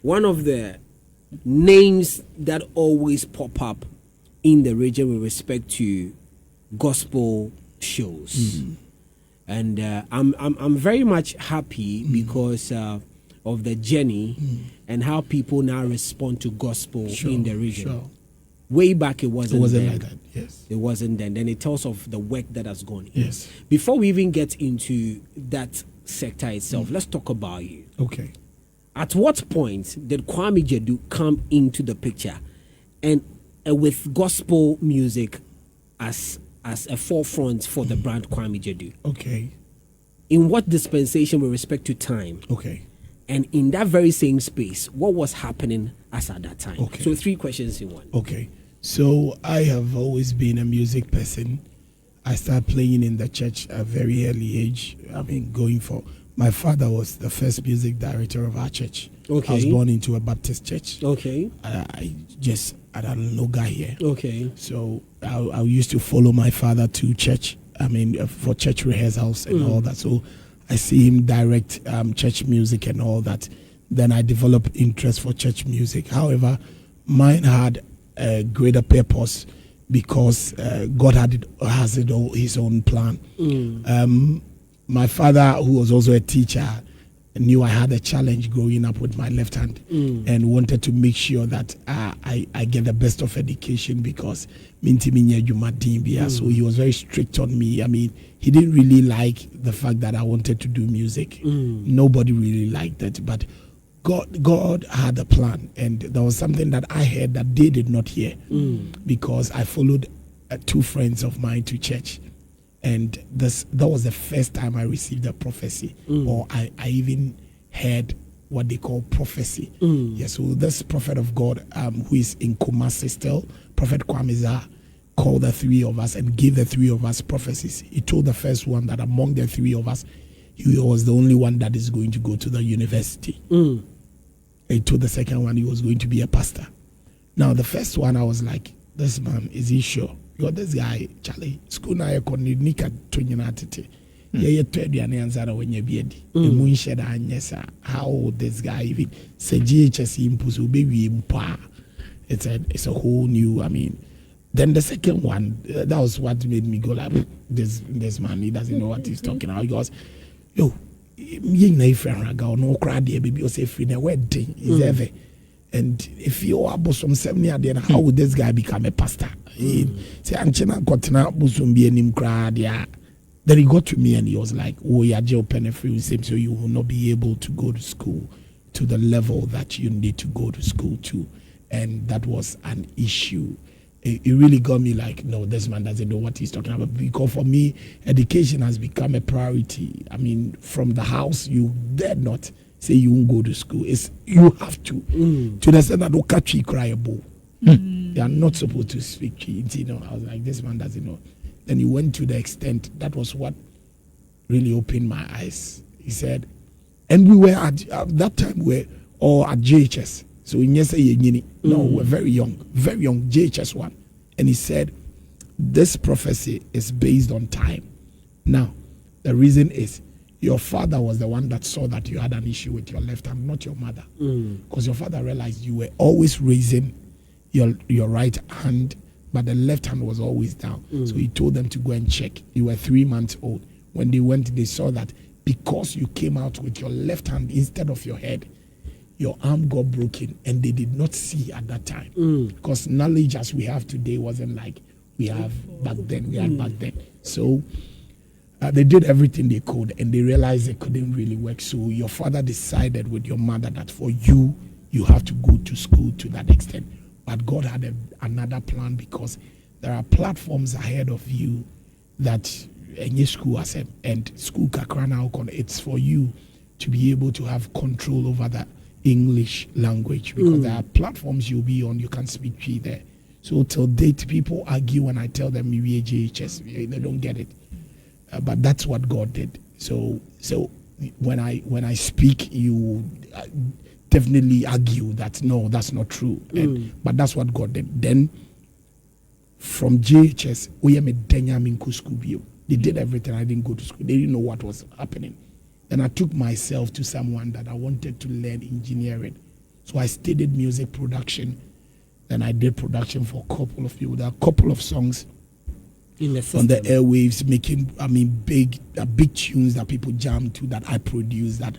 one of the names that always pop up in the region with respect to gospel shows. And I'm very much happy because of the journey and how people now respond to gospel in the region. Way back, it wasn't like that. Yes, it wasn't then. Then it tells of the work that has gone. Yes. Before we even get into that sector itself, let's talk about you. Okay. At what point did Quame Gyedu come into the picture, and with gospel music as a forefront for the brand Quame Gyedu? Okay. In what dispensation with respect to time? Okay. And in that very same space, what was happening as at that time? Okay. So 3 questions in one. Okay. So I have always been a music person. I started playing in the church at a very early age. My father was the first music director of our church. Okay. I was born into a Baptist church. Okay. I don't know guy here. Okay. So I used to follow my father to church. For church rehearsals and all that. So I see him direct church music and all that. Then I developed interest for church music. However, mine had a greater purpose because God has his own plan. My father, who was also a teacher, knew I had a challenge growing up with my left hand and wanted to make sure that I get the best of education because so he was very strict on me. He didn't really like the fact that I wanted to do music. Nobody really liked it, but God had a plan, and there was something that I heard that they did not hear because I followed 2 friends of mine to church. And that was the first time I received a prophecy, or I even heard what they call prophecy. So this prophet of God, who is in Kumasi still, Prophet Quame, called the 3 of us and gave the 3 of us prophecies. He told the first one that among the 3 of us, he was the only one that is going to go to the university. He told the second one he was going to be a pastor. Now, the first one, I was like, this man, is he sure? Because this guy, Charlie, school na yekoni nika tunyinatite. Ye twedi anianzara wenye biedi. Emunshe da anyesa. How would this guy even say GHS impusu baby impa? It's a whole new. Then the second one, that was what made me go like, this man, he doesn't know what he's talking about. He goes, yo, ying na ifra raga no crowd here baby, or say free na wedding is ever. And if you are bosom 7 years, then how would this guy become a pastor? Say, Anchina Kotina Busumbi and him cried, yeah. Then he got to me and he was like, oh, yeah, Joe Penefree, so you will not be able to go to school to the level that you need to go to school to. And that was an issue. It really got me like, no, this man doesn't know what he's talking about. Because for me, education has become a priority. From the house, you dare not say you won't go to school. You have to. To the extent that don't catch you cry a bowl. They are not supposed to speak to you. I was like, this man doesn't know. Then he went to the extent, that was what really opened my eyes. He said, and we were at that time, we were all at JHS. So we're very young, JHS 1. And he said, this prophecy is based on time. Now, the reason is, your father was the one that saw that you had an issue with your left hand, not your mother. Because your father realized you were always raising your right hand, but the left hand was always down. So he told them to go and check. You were 3 months old. When they went, they saw that because you came out with your left hand instead of your head, your arm got broken, and they did not see at that time. Because knowledge as we have today wasn't like we have back then. So they did everything they could, and they realized it couldn't really work. So your father decided with your mother that for you have to go to school to that extent. But God had another plan, because there are platforms ahead of you that any school has, and school kakrana, it's for you to be able to have control over the English language, because there are platforms you'll be on, you can speak G there. So till date, people argue when I tell them we JHS, they don't get it. But that's what God did. So when I speak, you definitely argue that no, that's not true. But that's what God did. Then from JHS, they did everything. I didn't go to school. They didn't know what was happening. Then I took myself to someone that I wanted to learn engineering. So I studied music production. Then I did production for a couple of people. There are a couple of songs in the system. On the airwaves, making big tunes that people jam to, that I produce, that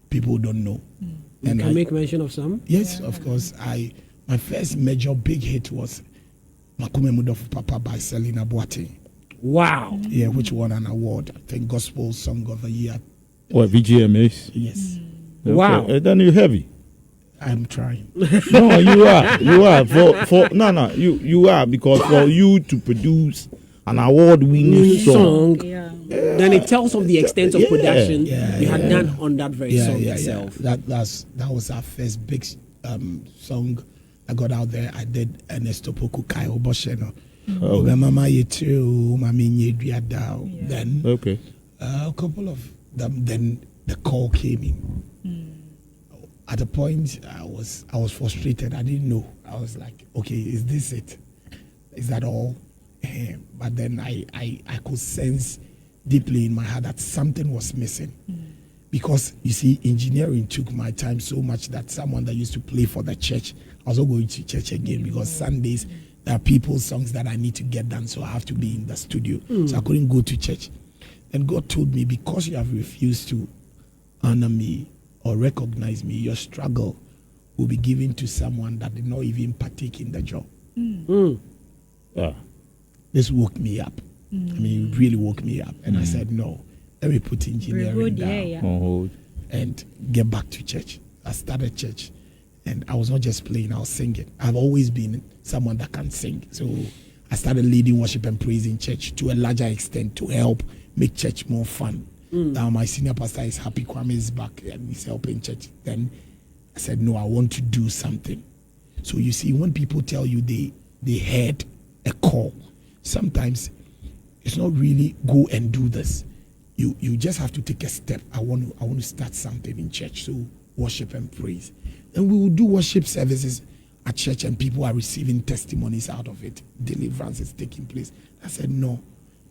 people don't know. You can make mention of some? Yes, of course. My first major big hit was Makume Mudofu Papa by Selena Boate. Wow. Yeah, which won an award. I think Gospel Song of the Year. What, VGMAs? Yes. Okay. Wow. Then you're heavy. I'm trying. No, you are. You are. You are, because for you to produce an award-winning song. Then it tells of the extent of production you had done on that very song itself. That was our first big song I got out there. I did Ernesto Poku Kaio Bosheno. Mama Yetu, Mami Nyedriadao. Then a couple of them. Then the call came in. At a point, I was frustrated. I didn't know. I was like, okay, is this it? Is that all? But then I could sense deeply in my heart that something was missing. Because, you see, engineering took my time so much that someone that used to play for the church, I was not going to church again because Sundays, there are people's songs that I need to get done, so I have to be in the studio. So I couldn't go to church. And God told me, because you have refused to honor me or recognize me, your struggle will be given to someone that did not even partake in the job. This woke me up. It really woke me up. And I said, no, let me put engineering down and get back to church. I started church, and I was not just playing, I was singing. I've always been someone that can sing. So I started leading worship and praise in church to a larger extent to help make church more fun. Now my senior pastor is happy Quame is back and he's helping church. Then I said, no, I want to do something. So you see, when people tell you they heard a call, sometimes it's not really go and do this. You just have to take a step. I want to start something in church. So worship and praise. And we will do worship services at church and people are receiving testimonies out of it. Deliverance is taking place. I said, no.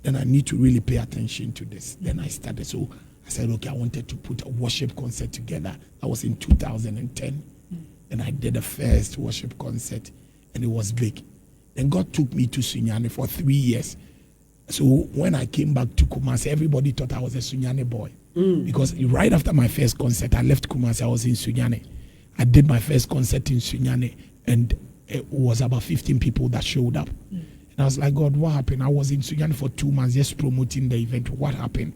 Then I need to really pay attention to this. Then I started. So I said, okay, I wanted to put a worship concert together. That was in 2010. And I did the first worship concert, and it was big. Then God took me to Sunyane for 3 years. So when I came back to Kumasi, everybody thought I was a Sunyane boy. Because right after my first concert, I left Kumasi, I was in Sunyane. I did my first concert in Sunyane, and it was about 15 people that showed up. And I was like, God, what happened? I was in Sunyane for 2 months just promoting the event. What happened?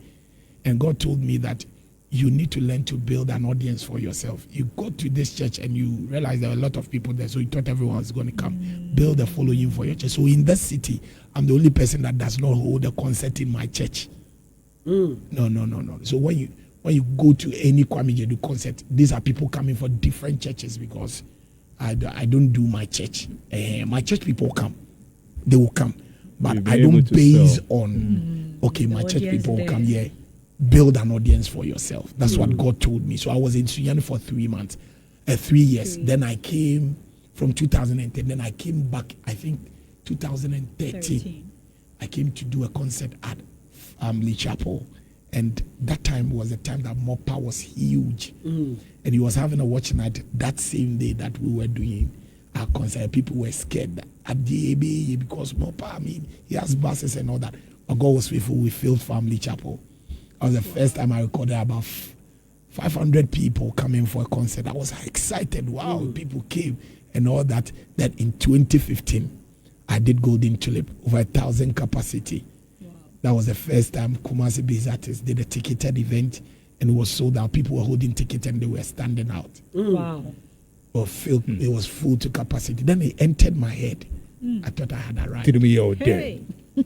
And God told me that you need to learn to build an audience for yourself. You go to this church and you realize there are a lot of people there, so you thought everyone was going to come. Build a following for your church. So in this city, I'm the only person that does not hold a concert in my church. No. So when you go to any Kwame Gyedu concert, these are people coming for different churches because I don't do my church. My church people come. They will come. But I don't base on, okay, my church people will come here. Build an audience for yourself. That's what God told me. So I was in Sunyane for 3 months, 3 years. Then I came from 2010. Then I came back, I think, 2013. I came to do a concert at Lee Chapel. And that time was the time that Mopa was huge. And he was having a watch night that same day that we were doing our concert. People were scared at the ABA because Mopa, he has buses and all that. But God was faithful. We filled Family Chapel. That was the first time I recorded about 500 people coming for a concert. I was excited. Wow, people came and all that. Then in 2015, I did Golden Tulip, over 1,000 capacity. Wow. That was the first time Kumasi-based artists did a ticketed event, and it was sold out. People were holding tickets and they were standing out. Wow. It was full to capacity. Then it entered my head. I thought I had arrived. Did me all day.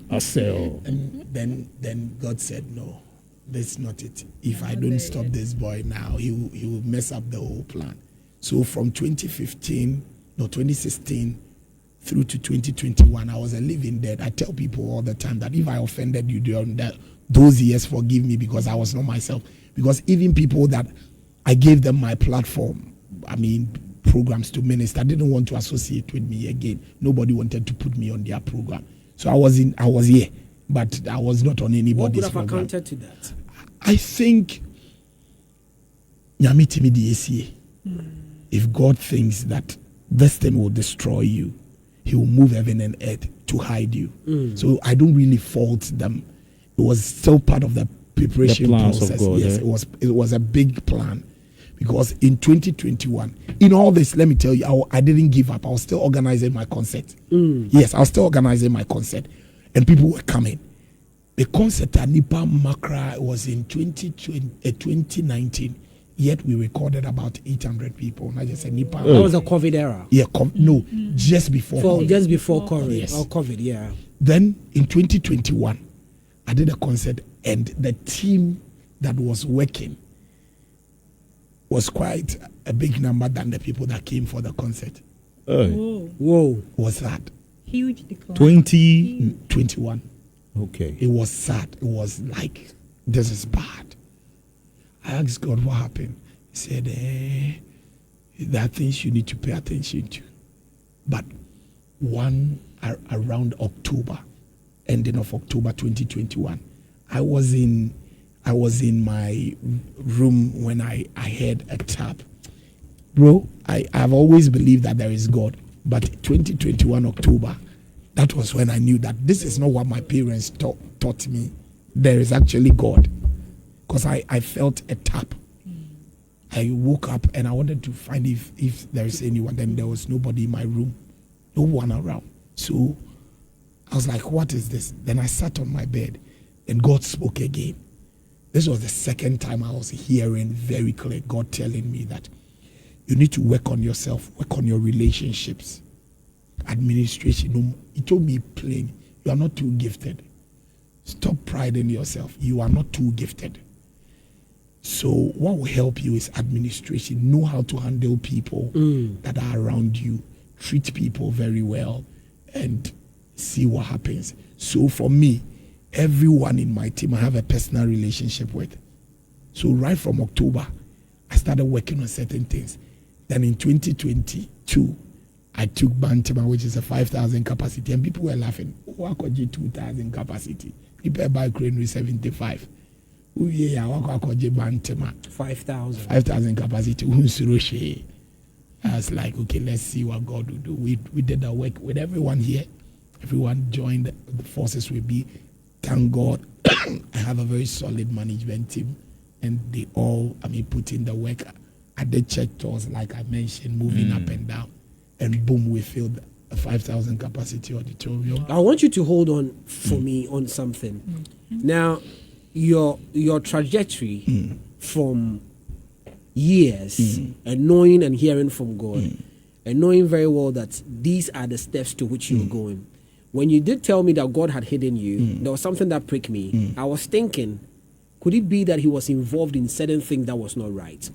I sell. And then God said, no, that's not it. If I don't stop this boy now, he will mess up the whole plan. So from 2016 through to 2021, I was a living dead. I tell people all the time that if I offended you during those years, forgive me because I was not myself. Because even people that I gave them my platform, programs to minister, didn't want to associate with me again. Nobody wanted to put me on their program. So I was here, but I was not on anybody's program. What would have accounted to that? I think Nyami Timi DSA. if God thinks that this thing will destroy you, he will move heaven and earth to hide you. So I don't really fault them. It was still part of the preparation process. God, yes, it was a big plan. Because in 2021, in all this, let me tell you, I didn't give up. I was still organizing my concert. Yes, I was still organizing my concert. And people were coming. The concert at Nipa Makra was in 2019. Yet we recorded about 800 people. I just said Nipa. That was the COVID era. Yeah, just before COVID. Just before COVID. Yes. Oh, COVID, yeah. Then in 2021, I did a concert, and the team that was working was quite a big number than the people that came for the concert. Whoa. Was that? Huge decline. 2021. Okay. It was sad. It was like, this is bad. I asked God what happened. He said, there are things you need to pay attention to. But around October, ending of October 2021, I was in my room when I heard a tap. Bro, I've always believed that there is God. But 2021 October, that was when I knew that this is not what my parents taught me. There is actually God. Because I felt a tap. I woke up and I wanted to find if there is anyone. Then there was nobody in my room. No one around. So I was like, what is this? Then I sat on my bed and God spoke again. This was the second time I was hearing very clear God telling me that you need to work on yourself, work on your relationships, administration. He told me plain, you are not too gifted. Stop priding yourself. You are not too gifted. So what will help you is administration. Know how to handle people that are around you. Treat people very well and see what happens. So for me, everyone in my team I have a personal relationship with. So right from October, I started working on certain things. Then in 2022, I took Bantama, which is a 5,000 capacity, and people were laughing. Why could you 2,000 capacity? People buy crane with 75. Oh yeah, why could you Bantama? 5,000. 5,000 capacity. I was like, okay, let's see what God will do. We did the work with everyone here. Everyone joined the forces with me. Thank God, I have a very solid management team, and they all, put in the work. I did church tours, like I mentioned, moving up and down, and boom, we filled a 5,000 capacity auditorium. I want you to hold on for me on something. Now, your trajectory from years and knowing and hearing from God and knowing very well that these are the steps to which you're going. When you did tell me that God had hidden you, there was something that pricked me. I was thinking, could it be that he was involved in certain things that was not right?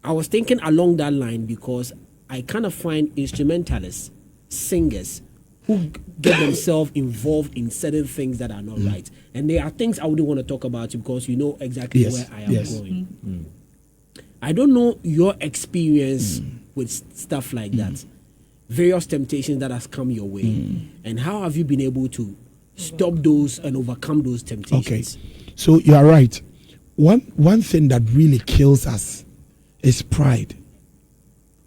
I was thinking along that line because I kind of find instrumentalists, singers, who get themselves involved in certain things that are not right. And there are things I wouldn't want to talk about because you know exactly where I am going. I don't know your experience with stuff like that. Various temptations that has come your way. And how have you been able to stop those and overcome those temptations? Okay. So you are right. One thing that really kills us is pride.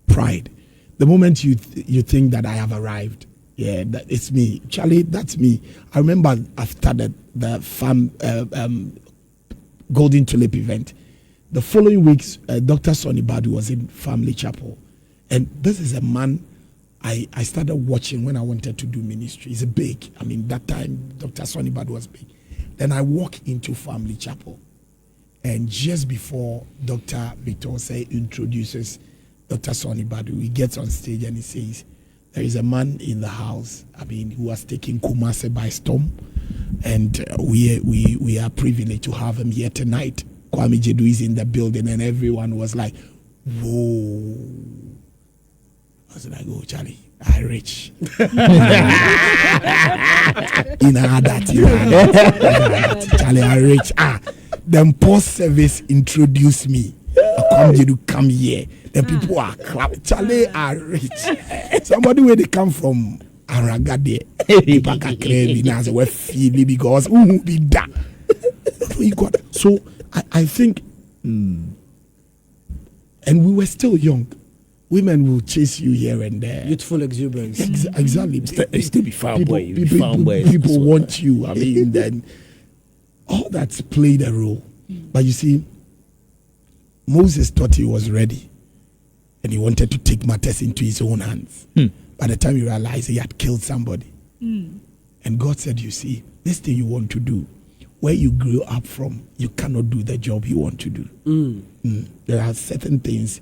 Pride. The moment you think that I have arrived, that it's me. Charlie, that's me. I remember after the farm Golden Tulip event, the following weeks, Dr. Sonny Badu was in Family Chapel. And this is a man I started watching when I wanted to do ministry. He's big. That time, Dr. Sonny Badu was big. Then I walk into Family Chapel. And just before Dr. Victor say introduces Dr. Sonny Badu, he gets on stage and he says, there is a man in the house, who has taken Kumasi by storm. And we are privileged to have him here tonight. Quame Gyedu is in the building, and everyone was like, whoa. I was like, oh, Charlie, I rich. Charlie, I rich. Then post service introduced me. Quame Gyedu come here. The people are clapping. Charlie, I rich. Somebody where they come from Aragade. People can claim me now. We're feeling because who be that? So I think, and we were still young. women will chase you here and there. Youthful exuberance. Exactly. Still be found boy. People want you. I mean, then all that's played a role. But you see, Moses thought he was ready, and he wanted to take matters into his own hands. By the time he realized he had killed somebody, and God said, "You see, this thing you want to do, where you grew up from, you cannot do the job you want to do. There are certain things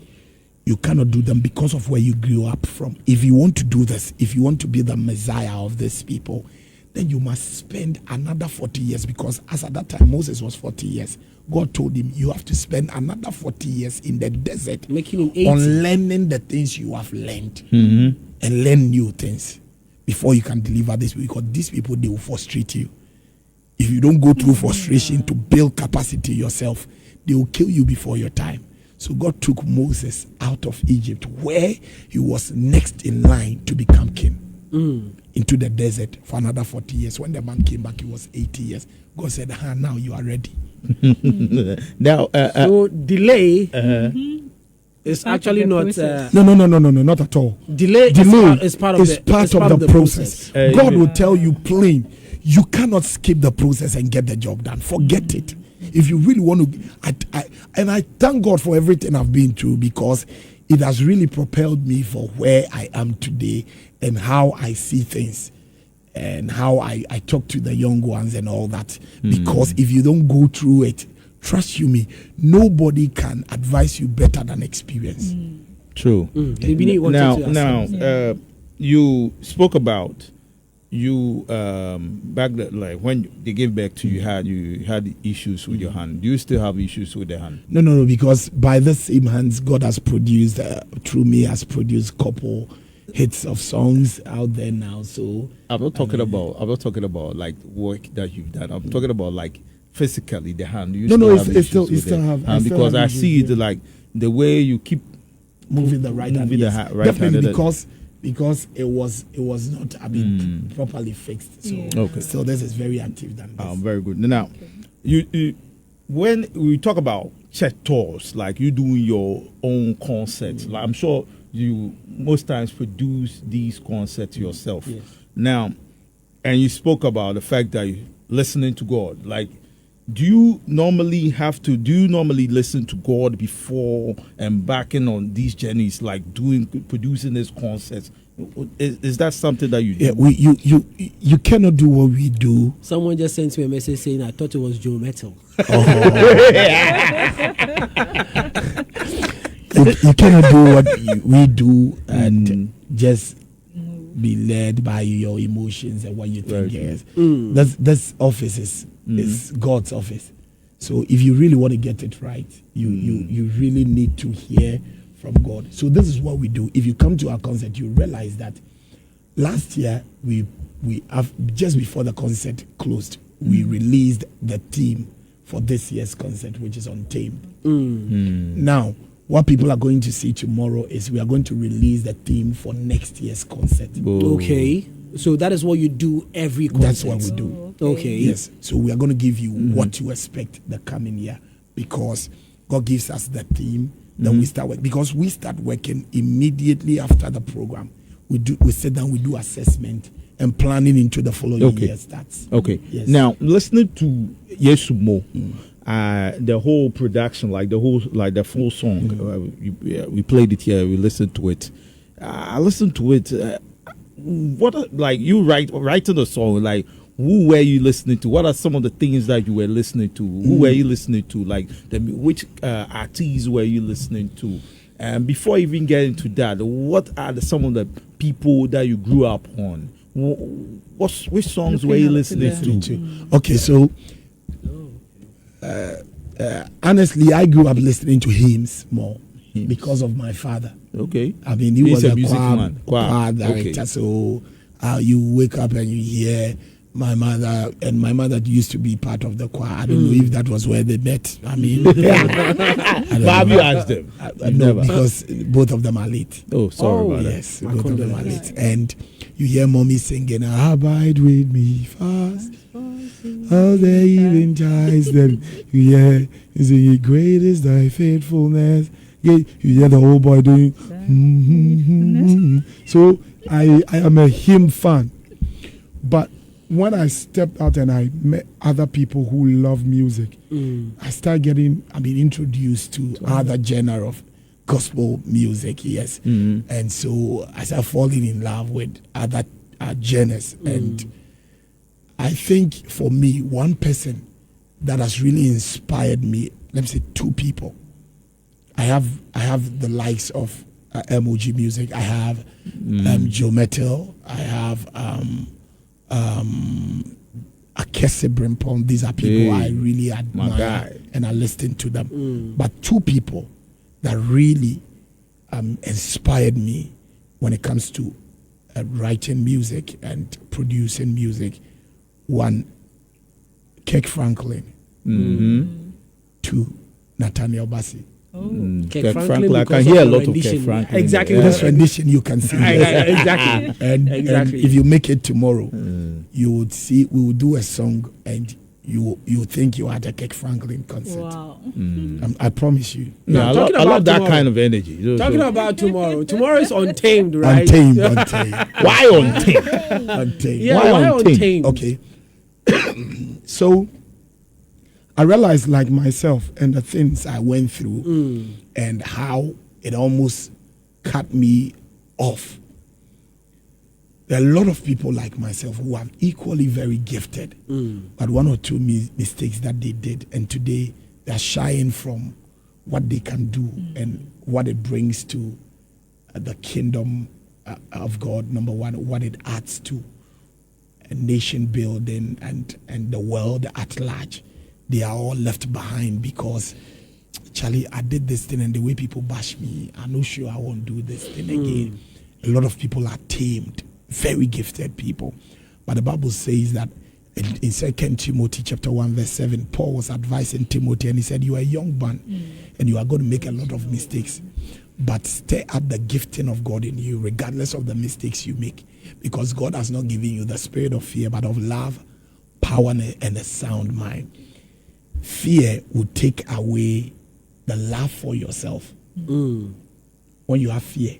you cannot do them because of where you grew up from. If you want to do this, if you want to be the Messiah of these people, then you must spend another 40 years, because as at that time Moses was 40 years. God told him, you have to spend another 40 years in the desert, making him 80, on learning the things you have learned, and learn new things before you can deliver this, because these people, they will frustrate you. If you don't go through frustration to build capacity yourself, they will kill you before your time. So God took Moses out of Egypt, where he was next in line to become king, into the desert for another 40 years. When the man came back, he was 80 years. God said, now you are ready. Now, so delay is actually not. No, not at all. Delay is part of the process. God will tell you plain, you cannot skip the process and get the job done. Forget it. If you really want to, I thank God for everything I've been through, because it has really propelled me for where I am today and how I see things and how I talk to the young ones and all that. Because if you don't go through it, trust you me, nobody can advise you better than experience. True. Now, you spoke about back then, like when they gave back to you, you had issues with your hand. Do you still have issues with the hand? No, because by the same hands, God has produced through me, has produced couple hits of songs out there now. So I'm not talking about like work that you've done. I'm talking about like physically the hand. You still have because I see it like the way you keep moving the right hand. Definitely because it was not properly fixed. So so this is very active than this. Very good. Now, you when we talk about church tours, like you doing your own concerts, like I'm sure you most times produce these concerts yourself. Yes. Now, and you spoke about the fact that you're listening to God. Like, do you normally listen to God before embarking on these journeys, like producing these concerts? Is that something that you do? Yeah, you cannot do what we do. Someone just sent me a message saying I thought it was Joe Metal. You cannot do what we do and just be led by your emotions and what you think is. This office is God's office. So if you really want to get it right, you really need to hear from God. So this is what we do. If you come to our concert, you realize that last year we have, just before the concert closed, we released the theme for this year's concert, which is Untamed. Now, what people are going to see tomorrow is we are going to release the theme for next year's concert. Okay. So that is what you do every concert. That's what we do. Okay. Yes. So we are going to give you what you expect the coming year, because God gives us the theme. Then we start working, because we start working immediately after the program. We sit down, we do assessment and planning into the following year starts. Okay. Yes. Now, listening to Yesu Mo, the whole production, like the full song, we played it here, we listened to it. I listened to it. Like you writing the song, like who were you listening to? What are some of the things that you were listening to? Who were you listening to? Like which artists were you listening to? And before even getting to that, what are some of the people that you grew up on? Which songs were you listening to? Okay, so honestly, I grew up listening to hymns more because of my father. Okay. I mean, he was a music choir director. Okay. So you wake up and you hear my mother used to be part of the choir. I don't know if that was where they met. I mean, but have you asked them? No, because both of them are late. Oh, sorry about that. Yes, both of them are late. And you hear mommy singing, "Abide with me fast, all the eventide." Then you hear, "Great is thy faithfulness." You hear the whole boy doing. So I am a hymn fan. But when I stepped out and I met other people who love music, I started being introduced to other genre of gospel music, yes. And so I started falling in love with other genres. And I think for me, one person that has really inspired me, let me say two people. I have the likes of MOG Music. I have Joe Metal. I have Akese Brimpon. These are people I really admire and I listen to them. But two people that really inspired me when it comes to writing music and producing music. One, Kirk Franklin. Two, Nathaniel Bassey. Kirk Franklin, I can hear a lot of Kirk Franklin. Exactly. This rendition you can see. Exactly. And if you make it tomorrow, you would see, we will do a song and you think you are at a Kirk Franklin concert. Wow. I promise you. Yeah, I love that kind of energy. Talking about tomorrow. Tomorrow is Untamed, right? Untamed. Why Untamed? Untamed. Yeah, why Untamed? Okay. So I realized, like myself, and the things I went through and how it almost cut me off. There are a lot of people like myself who are equally very gifted, but one or two mistakes that they did, and today they're shying from what they can do and what it brings to the kingdom of God. Number one, what it adds to a nation building and the world at large. They are all left behind because, Charlie, I did this thing and the way people bash me, I'm not sure I won't do this thing again. A lot of people are tamed, very gifted people. But the Bible says that in 2 Timothy chapter 1 verse 7, Paul was advising Timothy and he said, you are a young man and you are going to make a lot of mistakes. But stay at the gifting of God in you regardless of the mistakes you make. Because God has not given you the spirit of fear, but of love, power, and a sound mind. Fear will take away the love for yourself. When you have fear,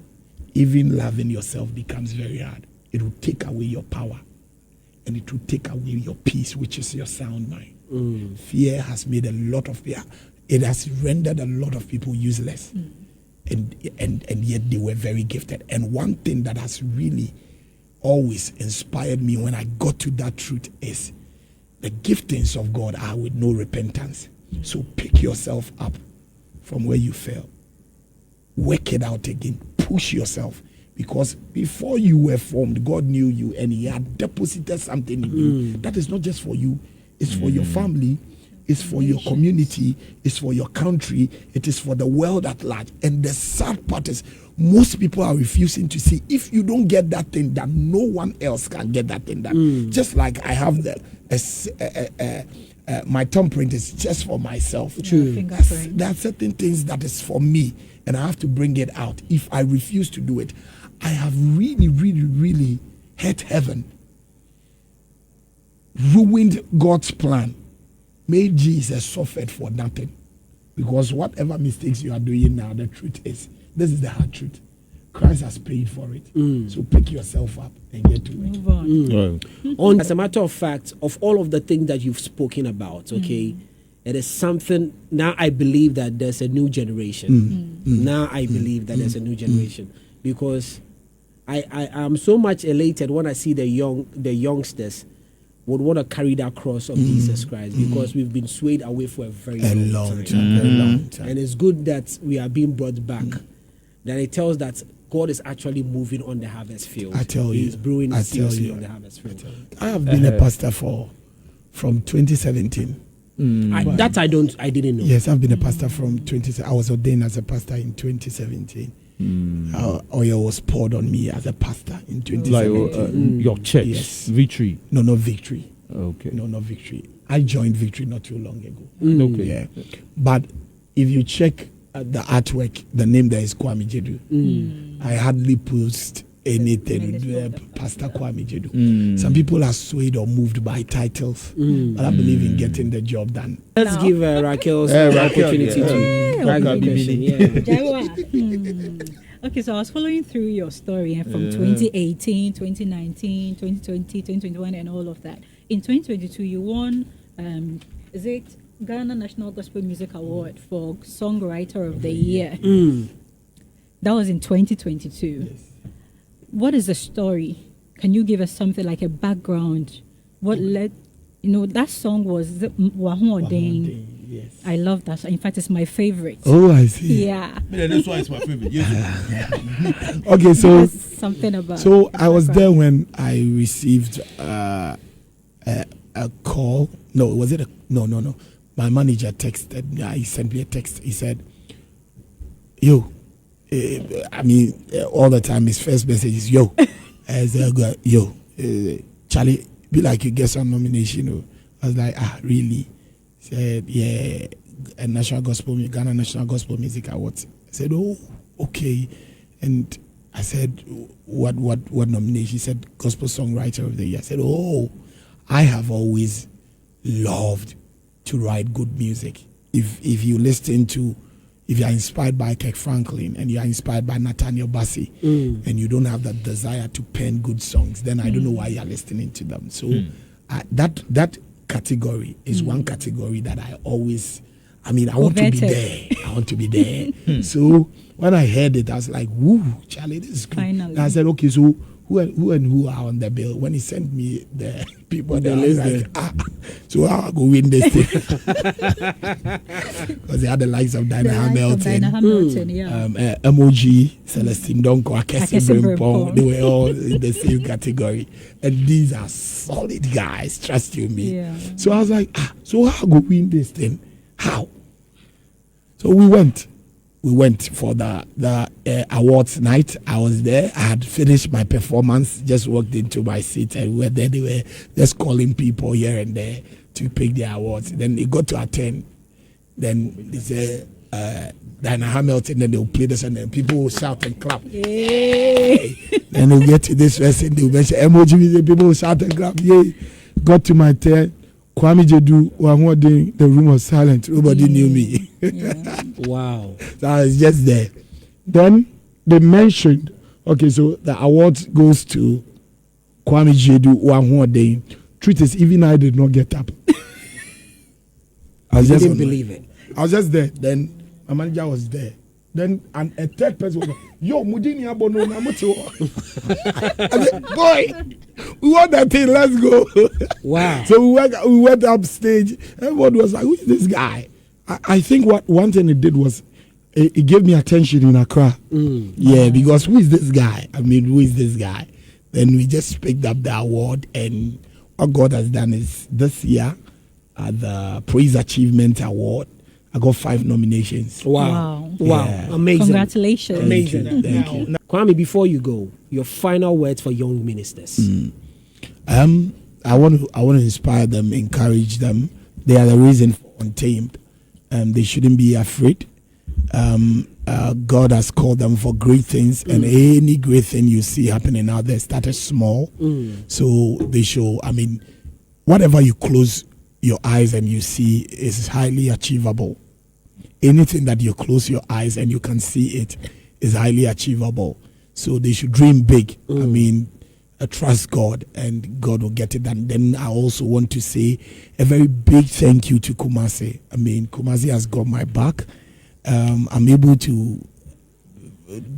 even loving yourself becomes very hard. It will take away your power and it will take away your peace, which is your sound mind. Fear has made a lot of people, it has rendered a lot of people useless. And yet they were very gifted. And one thing that has really always inspired me when I got to that truth is the giftings of God are with no repentance. So pick yourself up from where you fell. Work it out again. Push yourself. Because before you were formed, God knew you and He had deposited something in you. That is not just for you. It's for your family. It's for your community. It's for your country. It is for the world at large. And the sad part is most people are refusing to see if you don't get that thing done, no one else can get that thing done. Just like I have my thumbprint is just for myself. There are certain things that is for me and I have to bring it out. If I refuse to do it, I have really, really, really hurt heaven, ruined God's plan, made Jesus suffered for nothing. Because whatever mistakes you are doing now, the truth is, this is the hard truth. Christ has paid for it. So pick yourself up and get to it. As a matter of fact, of all of the things that you've spoken about, okay, it is something, now I believe that there's a new generation. Now I believe that there's a new generation. Because I am so much elated when I see the youngsters would want to carry that cross of Jesus Christ, because we've been swayed away for a very long time. And it's good that we are being brought back. Then it tells that God is actually moving on the harvest field. I tell you. He's brewing seriously on the harvest field. I have been a pastor from 2017. I didn't know. Yes, I've been a pastor from 2017. I was ordained as a pastor in 2017. Oil was poured on me as a pastor in 2017. Your church? Yes. Victory? No, not Victory. Okay. No, not Victory. I joined Victory not too long ago. Okay. Yeah. But if you check the artwork, the name there is Quame Gyedu. I hardly post anything. Pastor Quame Gyedu. Some people are swayed or moved by titles, but I believe in getting the job done. Let's give Raquel the opportunity to brag the question. Okay, so I was following through your story from 2018, 2019, 2020, 2021, and all of that. In 2022, you won, is it Ghana National Gospel Music Award for Songwriter of the Year? That was in 2022. Yes. What is the story? Can you give us something like a background? What led, that song was Wahun Odin. Yes. I love that song. In fact, it's my favorite. Oh, I see. Yeah. That's why it's my favorite. Okay, so something about. So I was there when I received a call. No, was it no. My manager texted. He sent me a text. He said, "Yo." All the time his first message is yo. As I go, yo, Charlie, be like you get some nomination. I was like, really? He said, yeah, a Ghana National Gospel Music Awards. I said, oh, okay. And I said, what nomination? He said, Gospel Songwriter of the Year. I said, oh, I have always loved to write good music. If you listen to, if you are inspired by Kirk Franklin and you are inspired by Nathaniel Bassey and you don't have that desire to pen good songs, then I don't know why you are listening to them. So that category is one category that I always, I want to be there. I want to be there. So when I heard it, I was like, woo, Charlie, this is cool. Finally. And I said, okay, so who are on the bill? When he sent me the people, I was like, so I'll go win this thing. Because they had the likes of Dinah Hamilton, MOG, Celestine Donko, Akesi Brimpong. They were all in the same category. And these are solid guys, trust you me. Yeah. So I was like, so I'll go win this thing. How? So we went for the awards night. I was there. I had finished my performance, just walked into my seat, and we were there. They were just calling people here and there to pick their awards. Then it got to attend. Then they said, Dinah Hamilton, then they'll play this, and then people will shout and clap. Yay! Then they'll get to this person, they'll mention emoji, people will shout and clap. Yay! Got to my turn. Quame Gyedu, the room was silent. Nobody knew me. Yeah. Wow. So I was just there. Then they mentioned, okay, so the award goes to Quame Gyedu. Truth is, even I did not get up. I didn't believe it. I was just there. Then my manager was there. Then a third person was like, yo, Mudini Abono Namuto. I said, boy, we want that thing, let's go. Wow. So we went up stage. Everyone was like, who is this guy? I think one thing it did was it gave me attention in Accra. Yeah, because who is this guy? Who is this guy? Then we just picked up the award, and what God has done is this year at the Praise Achievement Award, I got 5 nominations. Wow. Yeah. Amazing. Congratulations. Amazing. Thank you. Kwame, before you go, your final words for young ministers. I want to inspire them, encourage them. They are the reason for Untamed. They shouldn't be afraid. God has called them for great things, and any great thing you see happening out there started small. So they show, whatever you close your eyes and you see is highly achievable. Anything that you close your eyes and you can see it is highly achievable. So they should dream big. Trust God, and God will get it. And then I also want to say a very big thank you to Kumasi. Kumasi has got my back. I'm able to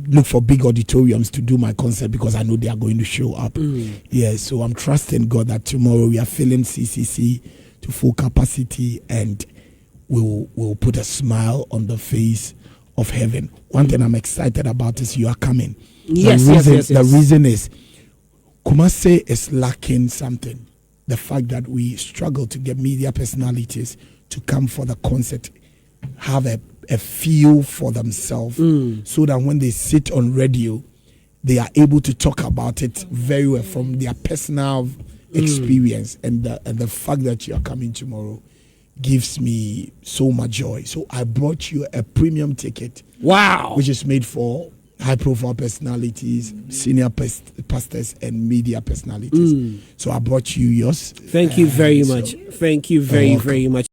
look for big auditoriums to do my concert because I know they are going to show up. Yeah, so I'm trusting God that tomorrow we are filling CCC to full capacity, and we'll put a smile on the face of heaven. One thing I'm excited about is you are coming. Yes. The reason is Kumasi is lacking something. The fact that we struggle to get media personalities to come for the concert, have a feel for themselves, so that when they sit on radio, they are able to talk about it very well from their personal experience. And the fact that you are coming tomorrow gives me so much joy. So I brought you a premium ticket. Wow. Which is made for high-profile personalities, senior pastors, and media personalities. So I brought you yours. Thank you very much. Thank you very, very much.